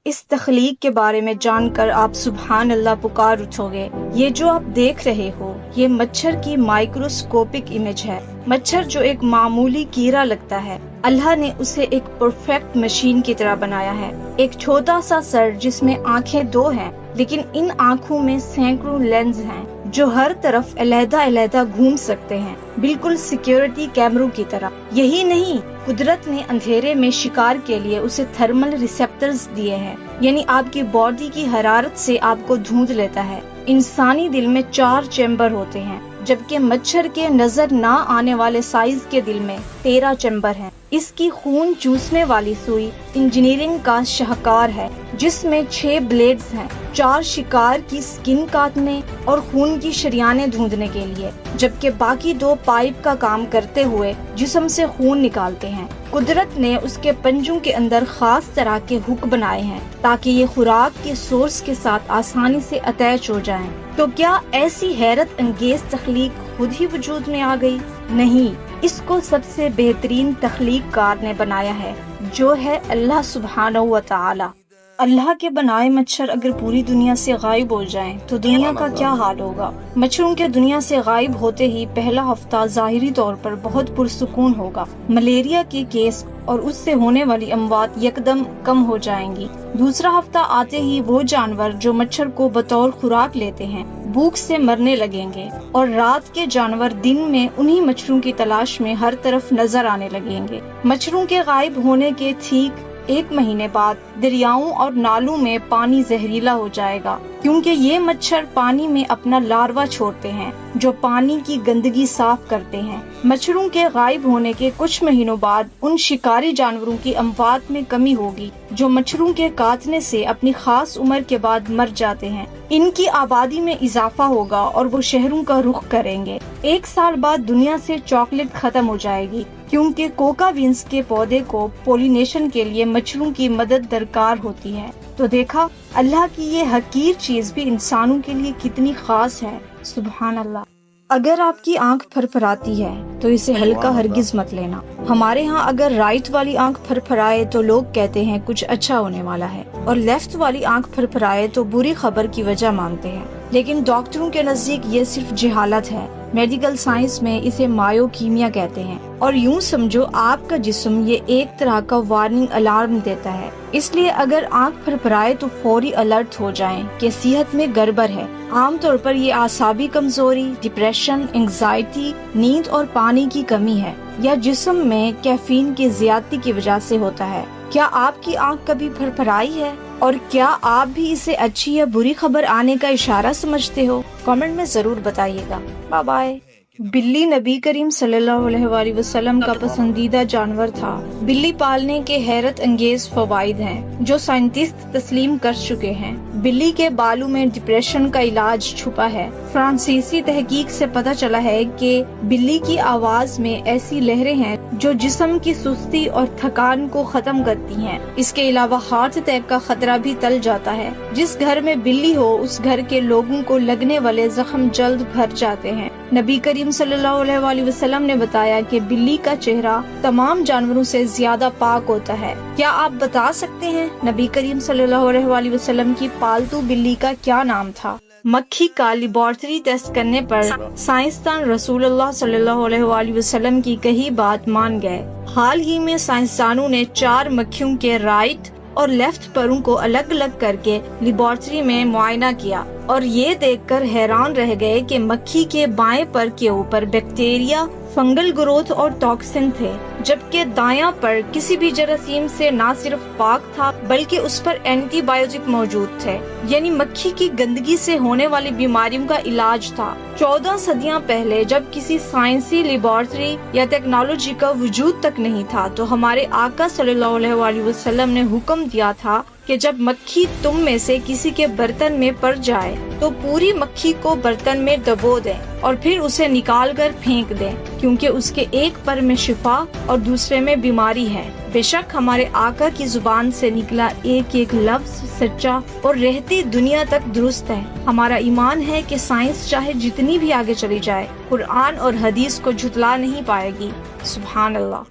اس تخلیق کے بارے میں جان کر آپ سبحان اللہ پکار اٹھو گے۔ یہ جو آپ دیکھ رہے ہو یہ مچھر کی مائکروسکوپک امیج ہے۔ مچھر جو ایک معمولی کیڑا لگتا ہے، اللہ نے اسے ایک پرفیکٹ مشین کی طرح بنایا ہے۔ ایک چھوٹا سا سر جس میں آنکھیں 2 ہیں، لیکن ان آنکھوں میں سینکڑوں لینز ہیں جو ہر طرف علیحدہ علیحدہ گھوم سکتے ہیں، بالکل سیکیورٹی کیمروں کی طرح۔ یہی نہیں، قدرت نے اندھیرے میں شکار کے لیے اسے تھرمل ریسیپٹرز دیے ہیں، یعنی آپ کی باڈی کی حرارت سے آپ کو ڈھونڈ لیتا ہے۔ انسانی دل میں 4 چیمبر ہوتے ہیں، جبکہ مچھر کے نظر نہ آنے والے سائز کے دل میں 13 چیمبر ہیں۔ اس کی خون چوسنے والی سوئی انجینئرنگ کا شاہکار ہے، جس میں 6 بلیڈز ہیں، 4 شکار کی سکن کاٹنے اور خون کی شریانیں ڈھونڈنے کے لیے، جبکہ باقی 2 پائپ کا کام کرتے ہوئے جسم سے خون نکالتے ہیں۔ قدرت نے اس کے پنجوں کے اندر خاص طرح کے ہک بنائے ہیں تاکہ یہ خوراک کے سورس کے ساتھ آسانی سے اٹیچ ہو جائیں۔ تو کیا ایسی حیرت انگیز تخلیق خود ہی وجود میں آ گئی؟ نہیں، اس کو سب سے بہترین تخلیق کار نے بنایا ہے، جو ہے اللہ سبحانہ و تعالی۔ اللہ کے بنائے مچھر اگر پوری دنیا سے غائب ہو جائیں تو دنیا کا کیا حال ہوگا؟ مچھروں کے دنیا سے غائب ہوتے ہی پہلا ہفتہ ظاہری طور پر بہت پرسکون ہوگا۔ ملیریا کے کیس اور اس سے ہونے والی اموات یکدم کم ہو جائیں گی۔ دوسرا ہفتہ آتے ہی وہ جانور جو مچھر کو بطور خوراک لیتے ہیں بھوک سے مرنے لگیں گے، اور رات کے جانور دن میں انہی مچھروں کی تلاش میں ہر طرف نظر آنے لگیں گے۔ مچھروں کے غائب ہونے کے ٹھیک 1 مہینے بعد دریاؤں اور نالوں میں پانی زہریلا ہو جائے گا، کیونکہ یہ مچھر پانی میں اپنا لاروا چھوڑتے ہیں جو پانی کی گندگی صاف کرتے ہیں۔ مچھروں کے غائب ہونے کے کچھ مہینوں بعد ان شکاری جانوروں کی اموات میں کمی ہوگی جو مچھروں کے کاٹنے سے اپنی خاص عمر کے بعد مر جاتے ہیں۔ ان کی آبادی میں اضافہ ہوگا اور وہ شہروں کا رخ کریں گے۔ 1 سال بعد دنیا سے چاکلیٹ ختم ہو جائے گی، کیونکہ کوکا بینز کے پودے کو پولینیشن کے لیے مچھروں کی مدد درکار ہوتی ہے۔ تو دیکھا، اللہ کی یہ حقیر چیز بھی انسانوں کے لیے کتنی خاص ہے۔ سبحان اللہ۔ اگر آپ کی آنکھ پھرپھراتی ہے تو اسے ہلکا ہرگز مت لینا۔ ہمارے ہاں اگر رائٹ والی آنکھ پھرپھرائے تو لوگ کہتے ہیں کچھ اچھا ہونے والا ہے، اور لیفٹ والی آنکھ پھرپھرائے تو بری خبر کی وجہ مانتے ہیں۔ لیکن ڈاکٹروں کے نزدیک یہ صرف جہالت ہے۔ میڈیکل سائنس میں اسے مایو کیمیا کہتے ہیں، اور یوں سمجھو آپ کا جسم یہ ایک طرح کا وارننگ الارم دیتا ہے۔ اس لیے اگر آنکھ پھرپھرائے تو فوری الرٹ ہو جائیں کہ صحت میں گڑبڑ ہے۔ عام طور پر یہ اعصابی کمزوری، ڈپریشن، انگزائٹی، نیند اور پانی کی کمی ہے، یا جسم میں کیفین کی زیادتی کی وجہ سے ہوتا ہے۔ کیا آپ کی آنکھ کبھی پھرپھرائی ہے؟ اور کیا آپ بھی اسے اچھی یا بری خبر آنے کا اشارہ سمجھتے ہو؟ کامنٹ میں ضرور بتائیے گا۔ Bye bye. بلی نبی کریم صلی اللہ علیہ وآلہ وسلم کا پسندیدہ جانور تھا۔ بلی پالنے کے حیرت انگیز فوائد ہیں جو سائنٹسٹ تسلیم کر چکے ہیں۔ بلی کے بالوں میں ڈپریشن کا علاج چھپا ہے۔ فرانسیسی تحقیق سے پتہ چلا ہے کہ بلی کی آواز میں ایسی لہریں ہیں جو جسم کی سستی اور تھکان کو ختم کرتی ہیں۔ اس کے علاوہ ہارٹ اٹیک کا خطرہ بھی ٹل جاتا ہے۔ جس گھر میں بلی ہو اس گھر کے لوگوں کو لگنے والے زخم جلد بھر جاتے ہیں۔ نبی کریم صلی اللہ علیہ وآلہ وسلم نے بتایا کہ بلی کا چہرہ تمام جانوروں سے زیادہ پاک ہوتا ہے۔ کیا آپ بتا سکتے ہیں نبی کریم صلی اللہ علیہ وآلہ وسلم کی پالتو بلی کا کیا نام تھا؟ مکھی کا لیبارٹری ٹیسٹ کرنے پر سائنسدان رسول اللہ صلی اللہ علیہ وآلہ وسلم کی کہی بات مان گئے۔ حال ہی میں سائنسدانوں نے 4 مکھیوں کے رائٹ اور لیفٹ پروں کو الگ الگ کر کے لیبارٹری میں معائنہ کیا، اور یہ دیکھ کر حیران رہ گئے کہ مکھی کے بائیں پر کے اوپر بیکٹیریا، فنگل گروتھ اور ٹاکسن تھے، جبکہ دایاں پر کسی بھی جراثیم سے نہ صرف پاک تھا بلکہ اس پر اینٹی بایوٹک موجود تھے، یعنی مکھی کی گندگی سے ہونے والی بیماریوں کا علاج تھا۔ 14 صدیاں پہلے جب کسی سائنسی لیبارٹری یا ٹیکنالوجی کا وجود تک نہیں تھا تو ہمارے آقا صلی اللہ علیہ وآلہ وسلم نے حکم دیا تھا کہ جب مکھی تم میں سے کسی کے برتن میں پڑ جائے تو پوری مکھی کو برتن میں ڈبو دیں اور پھر اسے نکال کر پھینک دیں، کیونکہ اس کے ایک پر میں شفا اور دوسرے میں بیماری ہے۔ بے شک ہمارے آقا کی زبان سے نکلا ایک ایک لفظ سچا اور رہتی دنیا تک درست ہے۔ ہمارا ایمان ہے کہ سائنس چاہے جتنی بھی آگے چلی جائے قرآن اور حدیث کو جھٹلا نہیں پائے گی۔ سبحان اللہ۔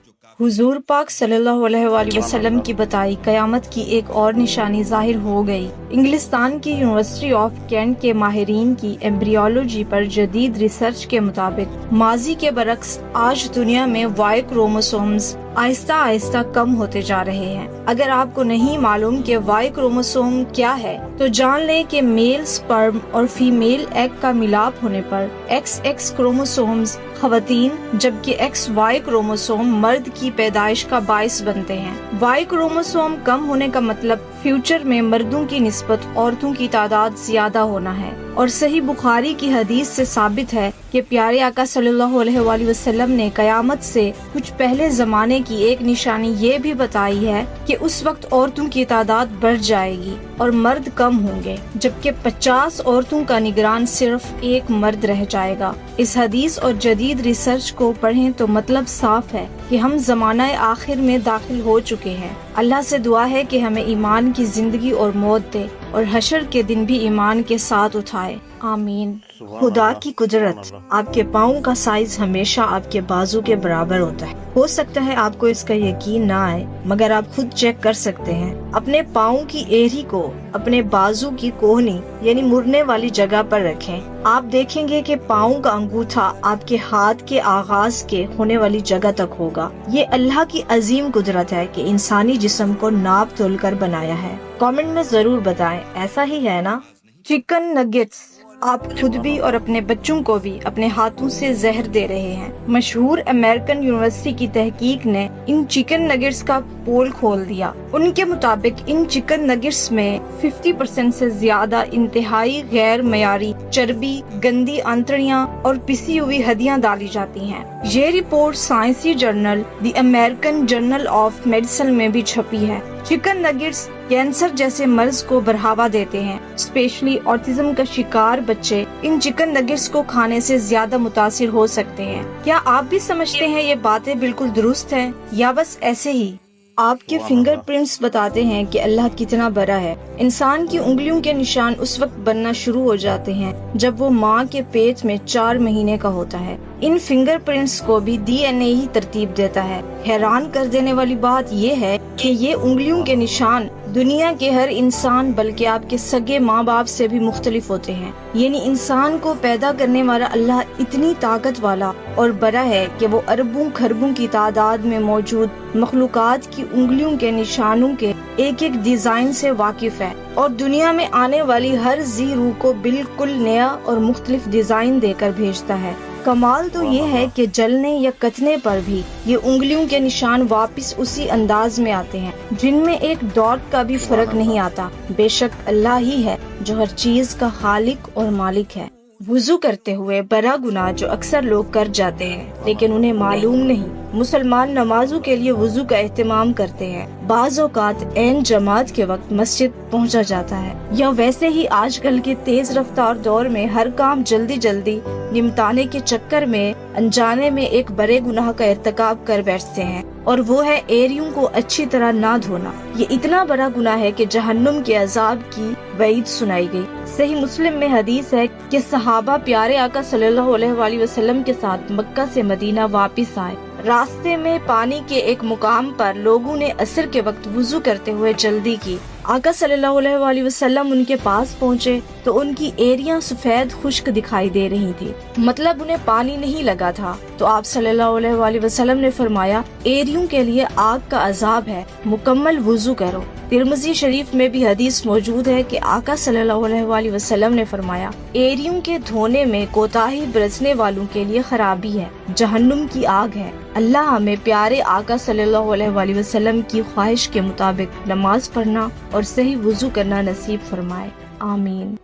حضور پاک صلی اللہ علیہ وآلہ وسلم کی بتائی قیامت کی ایک اور نشانی ظاہر ہو گئی۔ انگلستان کی یونیورسٹی آف کینٹ کے ماہرین کی ایمبریولوجی پر جدید ریسرچ کے مطابق ماضی کے برعکس آج دنیا میں وائی کروموسومز آہستہ آہستہ کم ہوتے جا رہے ہیں۔ اگر آپ کو نہیں معلوم کہ وائی کروموسوم کیا ہے تو جان لیں کہ میل سپرم اور فیمیل ایگ کا ملاپ ہونے پر ایکس ایکس کروموسومز خواتین جبکہ ایکس وائی کروموسوم مرد کی پیدائش کا باعث بنتے ہیں۔ وائی کروموسوم کم ہونے کا مطلب فیوچر میں مردوں کی نسبت عورتوں کی تعداد زیادہ ہونا ہے، اور صحیح بخاری کی حدیث سے ثابت ہے کہ پیارے آقا صلی اللہ علیہ وآلہ وسلم نے قیامت سے کچھ پہلے زمانے کی ایک نشانی یہ بھی بتائی ہے کہ اس وقت عورتوں کی تعداد بڑھ جائے گی اور مرد کم ہوں گے، جبکہ 50 عورتوں کا نگران صرف ایک مرد رہ جائے گا۔ اس حدیث اور جدید ریسرچ کو پڑھیں تو مطلب صاف ہے کہ ہم زمانہ آخر میں داخل ہو چکے ہیں۔ اللہ سے دعا ہے کہ ہمیں ایمان کی زندگی اور موت دے اور حشر کے دن بھی ایمان کے ساتھ اٹھائے، آمین۔ خدا کی قدرت، آپ کے پاؤں کا سائز ہمیشہ آپ کے بازو کے برابر ہوتا ہے۔ ہو سکتا ہے آپ کو اس کا یقین نہ آئے، مگر آپ خود چیک کر سکتے ہیں۔ اپنے پاؤں کی ایڑی کو اپنے بازو کی کوہنی یعنی مرنے والی جگہ پر رکھیں۔ آپ دیکھیں گے کہ پاؤں کا انگوٹھا آپ کے ہاتھ کے آغاز کے ہونے والی جگہ تک ہوگا۔ یہ اللہ کی عظیم قدرت ہے کہ انسانی جسم کو ناپ تول کر بنایا ہے۔ کامنٹ میں ضرور بتائیں، ایسا ہی ہے نا؟ چکن نگیٹس آپ خود بھی اور اپنے بچوں کو بھی اپنے ہاتھوں سے زہر دے رہے ہیں۔ مشہور امریکن یونیورسٹی کی تحقیق نے ان چکن نگیٹس کا پول کھول دیا۔ ان کے مطابق ان چکن نگیٹس میں 50% سے زیادہ انتہائی غیر معیاری چربی، گندی آنتڑیاں اور پسی ہوئی ہڈیاں ڈالی جاتی ہیں۔ یہ رپورٹ سائنسی journal the American journal of medicine میں بھی چھپی ہے۔ چکن نگیٹس کینسر جیسے مرض کو بڑھاوا دیتے ہیں۔ اسپیشلی آٹزم کا شکار بچے ان چکن نگیٹس کو کھانے سے زیادہ متاثر ہو سکتے ہیں۔ کیا آپ بھی سمجھتے ہیں یہ باتیں بالکل درست ہیں یا بس ایسے ہی؟ آپ کے فنگر پرنٹس بتاتے ہیں کہ اللہ کتنا بڑا ہے۔ انسان کی انگلیوں کے نشان اس وقت بننا شروع ہو جاتے ہیں جب وہ ماں کے پیٹ میں 4 مہینے کا ہوتا ہے۔ ان فنگر پرنٹس کو بھی DNA ہی ترتیب دیتا ہے۔ حیران کر دینے والی بات یہ ہے کہ یہ انگلیوں کے نشان دنیا کے ہر انسان بلکہ آپ کے سگے ماں باپ سے بھی مختلف ہوتے ہیں۔ یعنی انسان کو پیدا کرنے والا اللہ اتنی طاقت والا اور بڑا ہے کہ وہ اربوں خربوں کی تعداد میں موجود مخلوقات کی انگلیوں کے نشانوں کے ایک ایک ڈیزائن سے واقف ہے، اور دنیا میں آنے والی ہر ذی روح کو بالکل نیا اور مختلف ڈیزائن دے کر بھیجتا ہے۔ کمال تو یہ ہے کہ جلنے یا کٹنے پر بھی یہ انگلیوں کے نشان واپس اسی انداز میں آتے ہیں جن میں ایک ڈاٹ کا بھی فرق نہیں آتا۔ بے شک اللہ ہی ہے جو ہر چیز کا خالق اور مالک ہے۔ وضو کرتے ہوئے بڑا گناہ جو اکثر لوگ کر جاتے ہیں لیکن انہیں معلوم نہیں۔ مسلمان نمازوں کے لیے وضو کا اہتمام کرتے ہیں۔ بعض اوقات عین جماعت کے وقت مسجد پہنچا جاتا ہے، یا ویسے ہی آج کل کے تیز رفتار دور میں ہر کام جلدی جلدی نمٹانے کے چکر میں انجانے میں ایک بڑے گناہ کا ارتکاب کر بیٹھتے ہیں، اور وہ ہے ایڑیوں کو اچھی طرح نہ دھونا۔ یہ اتنا بڑا گناہ ہے کہ جہنم کے عذاب کی وعید سنائی گئی۔ صحیح مسلم میں حدیث ہے کہ صحابہ پیارے آقا صلی اللہ علیہ وآلہ وسلم کے ساتھ مکہ سے مدینہ واپس آئے۔ راستے میں پانی کے ایک مقام پر لوگوں نے عصر کے وقت وضو کرتے ہوئے جلدی کی۔ آقا صلی اللہ علیہ وآلہ وسلم ان کے پاس پہنچے تو ان کی ایڑیاں سفید خشک دکھائی دے رہی تھی، مطلب انہیں پانی نہیں لگا تھا۔ تو آپ صلی اللہ علیہ وآلہ وسلم نے فرمایا، ایڑیوں کے لیے آگ کا عذاب ہے، مکمل وضو کرو۔ ترمذی شریف میں بھی حدیث موجود ہے کہ آقا صلی اللہ علیہ وآلہ وسلم نے فرمایا، ایڑیوں کے دھونے میں کوتاہی برتنے والوں کے لیے خرابی ہے، جہنم کی آگ ہے۔ اللہ ہمیں پیارے آقا صلی اللہ علیہ وآلہ وسلم کی خواہش کے مطابق نماز پڑھنا اور صحیح وضو کرنا نصیب فرمائے، آمین۔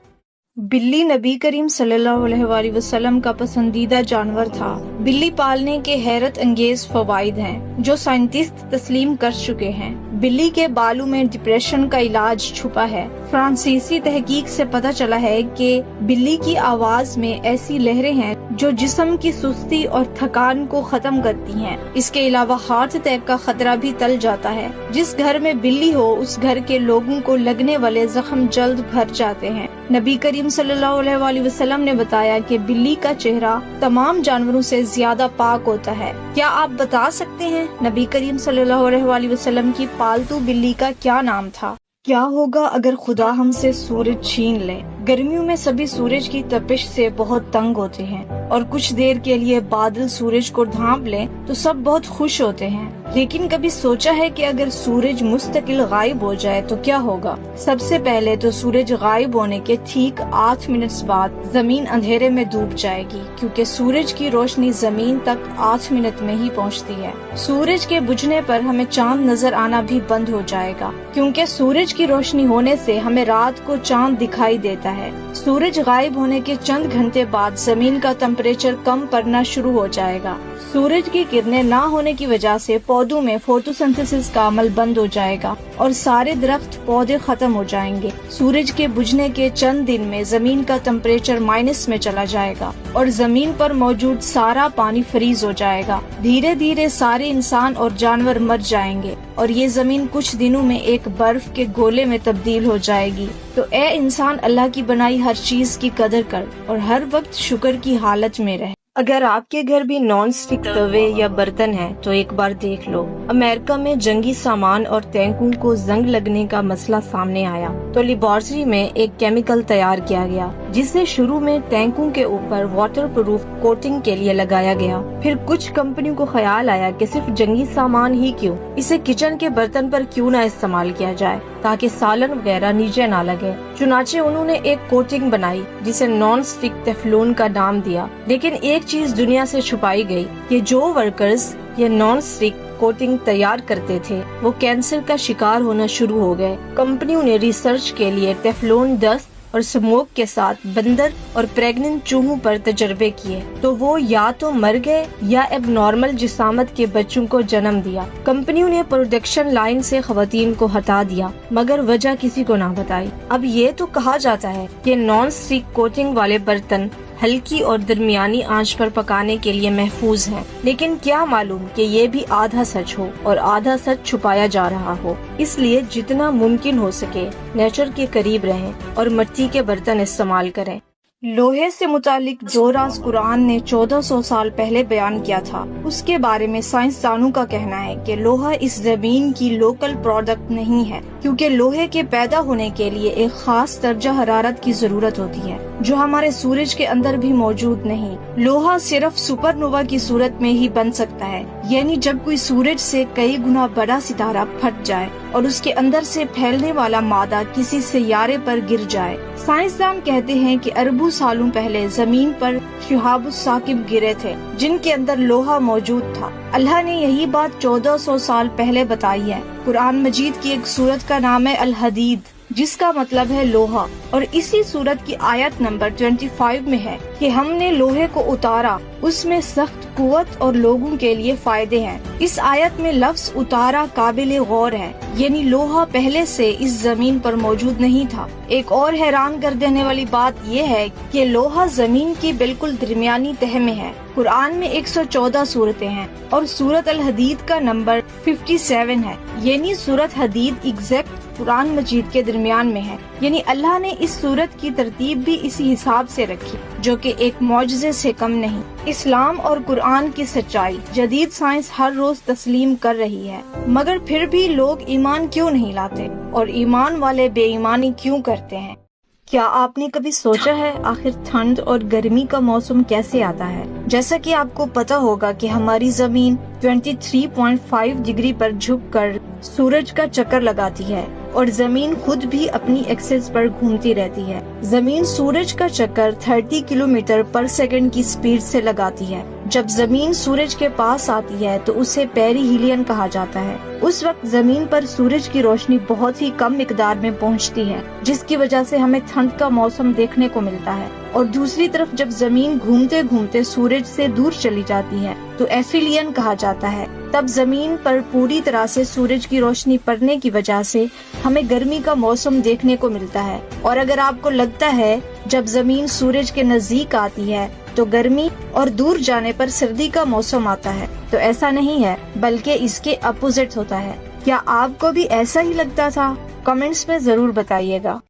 بلی نبی کریم صلی اللہ علیہ وآلہ وسلم کا پسندیدہ جانور تھا۔ بلی پالنے کے حیرت انگیز فوائد ہیں جو سائنٹسٹ تسلیم کر چکے ہیں۔ بلی کے بالوں میں ڈپریشن کا علاج چھپا ہے۔ فرانسیسی تحقیق سے پتہ چلا ہے کہ بلی کی آواز میں ایسی لہریں ہیں جو جسم کی سستی اور تھکان کو ختم کرتی ہیں۔ اس کے علاوہ ہارٹ اٹیک کا خطرہ بھی ٹل جاتا ہے۔ جس گھر میں بلی ہو اس گھر کے لوگوں کو لگنے والے زخم جلد بھر جاتے ہیں۔ نبی کریم صلی اللہ علیہ وآلہ وسلم نے بتایا کہ بلی کا چہرہ تمام جانوروں سے زیادہ پاک ہوتا ہے۔ کیا آپ بتا سکتے ہیں نبی کریم صلی اللہ علیہ وآلہ وسلم کی پالتو بلی کا کیا نام تھا؟ کیا ہوگا اگر خدا ہم سے سورج چھین لے؟ گرمیوں میں سبھی سورج کی تپش سے بہت تنگ ہوتے ہیں اور کچھ دیر کے لیے بادل سورج کو ڈھانپ لیں تو سب بہت خوش ہوتے ہیں، لیکن کبھی سوچا ہے کہ اگر سورج مستقل غائب ہو جائے تو کیا ہوگا؟ سب سے پہلے تو سورج غائب ہونے کے ٹھیک 8 منٹ بعد زمین اندھیرے میں ڈوب جائے گی، کیونکہ سورج کی روشنی زمین تک 8 منٹ میں ہی پہنچتی ہے۔ سورج کے بجھنے پر ہمیں چاند نظر آنا بھی بند ہو جائے گا، کیونکہ سورج کی روشنی ہونے سے ہمیں رات کو چاند دکھائی دیتا ہے۔ سورج غائب ہونے کے چند گھنٹے بعد زمین کا ٹمپریچر کم پڑنا شروع ہو جائے گا۔ سورج کی کرنیں نہ ہونے کی وجہ سے پودوں میں فوٹوسنتھسس کا عمل بند ہو جائے گا اور سارے درخت پودے ختم ہو جائیں گے۔ سورج کے بجھنے کے چند دن میں زمین کا ٹمپریچر مائنس میں چلا جائے گا اور زمین پر موجود سارا پانی فریز ہو جائے گا۔ دھیرے دھیرے سارے انسان اور جانور مر جائیں گے اور یہ زمین کچھ دنوں میں ایک برف کے گولے میں تبدیل ہو جائے گی۔ تو اے انسان، اللہ کی بنائی ہر چیز کی قدر کر اور ہر وقت شکر کی حالت میں رہ۔ اگر آپ کے گھر بھی نان اسٹک توے یا برتن ہیں تو ایک بار دیکھ لو۔ امریکہ میں جنگی سامان اور ٹینکوں کو زنگ لگنے کا مسئلہ سامنے آیا تو لیبارٹری میں ایک کیمیکل تیار کیا گیا جسے شروع میں ٹینکوں کے اوپر واٹر پروف کوٹنگ کے لیے لگایا گیا۔ پھر کچھ کمپنیوں کو خیال آیا کہ صرف جنگی سامان ہی کیوں، اسے کچن کے برتن پر کیوں نہ استعمال کیا جائے تاکہ سالن وغیرہ نیچے نہ لگے۔ چنانچہ انہوں نے ایک کوٹنگ بنائی جسے نان اسٹک ٹیفلون کا نام دیا۔ لیکن ایک چیز دنیا سے چھپائی گئی کہ جو ورکرز یہ نان اسٹک کوٹنگ تیار کرتے تھے وہ کینسر کا شکار ہونا شروع ہو گئے۔ کمپنیوں نے ریسرچ کے لیے ٹیفلون ڈسٹ اور سموک کے ساتھ بندر اور پریگننٹ چوہوں پر تجربے کیے تو وہ یا تو مر گئے یا اب نارمل جسامت کے بچوں کو جنم دیا۔ کمپنیوں نے پروڈکشن لائن سے خواتین کو ہٹا دیا مگر وجہ کسی کو نہ بتائی۔ اب یہ تو کہا جاتا ہے کہ نان اسٹک کوٹنگ والے برتن ہلکی اور درمیانی آنچ پر پکانے کے لیے محفوظ ہیں، لیکن کیا معلوم کہ یہ بھی آدھا سچ ہو اور آدھا سچ چھپایا جا رہا ہو۔ اس لیے جتنا ممکن ہو سکے نیچر کے قریب رہیں اور مٹی کے برتن استعمال کریں۔ لوہے سے متعلق جو راز قرآن نے 1400 سال پہلے بیان کیا تھا، اس کے بارے میں سائنسدانوں کا کہنا ہے کہ لوہا اس زمین کی لوکل پروڈکٹ نہیں ہے، کیونکہ لوہے کے پیدا ہونے کے لیے ایک خاص درجہ حرارت کی ضرورت ہوتی ہے جو ہمارے سورج کے اندر بھی موجود نہیں۔ لوہا صرف سپر نووا کی صورت میں ہی بن سکتا ہے، یعنی جب کوئی سورج سے کئی گنا بڑا ستارہ پھٹ جائے اور اس کے اندر سے پھیلنے والا مادہ کسی سیارے پر گر جائے۔ سائنسدان کہتے ہیں کہ اربوں سالوں پہلے زمین پر شہاب الثاقب گرے تھے جن کے اندر لوہا موجود تھا۔ اللہ نے یہی بات 1400 سال پہلے بتائی ہے۔ قرآن مجید کی ایک سورت کا نام ہے الحدید، جس کا مطلب ہے لوہا، اور اسی سورت کی آیت نمبر 25 میں ہے کہ ہم نے لوہے کو اتارا، اس میں سخت قوت اور لوگوں کے لیے فائدے ہیں۔ اس آیت میں لفظ اتارا قابل غور ہے، یعنی لوہا پہلے سے اس زمین پر موجود نہیں تھا۔ ایک اور حیران کر دینے والی بات یہ ہے کہ لوہا زمین کی بالکل درمیانی تہہ میں ہے۔ قرآن میں 114 سورتیں ہیں اور سورت الحدید کا نمبر 57 ہے، یعنی سورت حدید ایگزیکٹ قرآن مجید کے درمیان میں ہے، یعنی اللہ نے اس سورت کی ترتیب بھی اسی حساب سے رکھی جو کہ ایک معجزے سے کم نہیں۔ اسلام اور قرآن کی سچائی جدید سائنس ہر روز تسلیم کر رہی ہے، مگر پھر بھی لوگ ایمان کیوں نہیں لاتے اور ایمان والے بے ایمانی کیوں کرتے ہیں؟ کیا آپ نے کبھی سوچا ہے آخر ٹھنڈ اور گرمی کا موسم کیسے آتا ہے؟ جیسا کہ آپ کو پتا ہوگا کہ ہماری زمین 23.5 ڈگری پر جھک کر سورج کا چکر لگاتی ہے اور زمین خود بھی اپنی ایکسس پر گھومتی رہتی ہے۔ زمین سورج کا چکر 30 کلومیٹر پر سیکنڈ کی سپیڈ سے لگاتی ہے۔ جب زمین سورج کے پاس آتی ہے تو اسے پیری ہیلین کہا جاتا ہے۔ اس وقت زمین پر سورج کی روشنی بہت ہی کم مقدار میں پہنچتی ہے، جس کی وجہ سے ہمیں ٹھنڈ کا موسم دیکھنے کو ملتا ہے، اور دوسری طرف جب زمین گھومتے گھومتے سورج سے دور چلی جاتی ہے تو ایفیلین کہا جاتا ہے۔ تب زمین پر پوری طرح سے سورج کی روشنی پڑنے کی وجہ سے ہمیں گرمی کا موسم دیکھنے کو ملتا ہے۔ اور اگر آپ کو لگتا ہے جب زمین سورج کے نزدیک آتی ہے تو گرمی اور دور جانے پر سردی کا موسم آتا ہے، تو ایسا نہیں ہے بلکہ اس کے اپوزٹ ہوتا ہے۔ کیا آپ کو بھی ایسا ہی لگتا تھا؟ کمنٹس میں ضرور بتائیے گا۔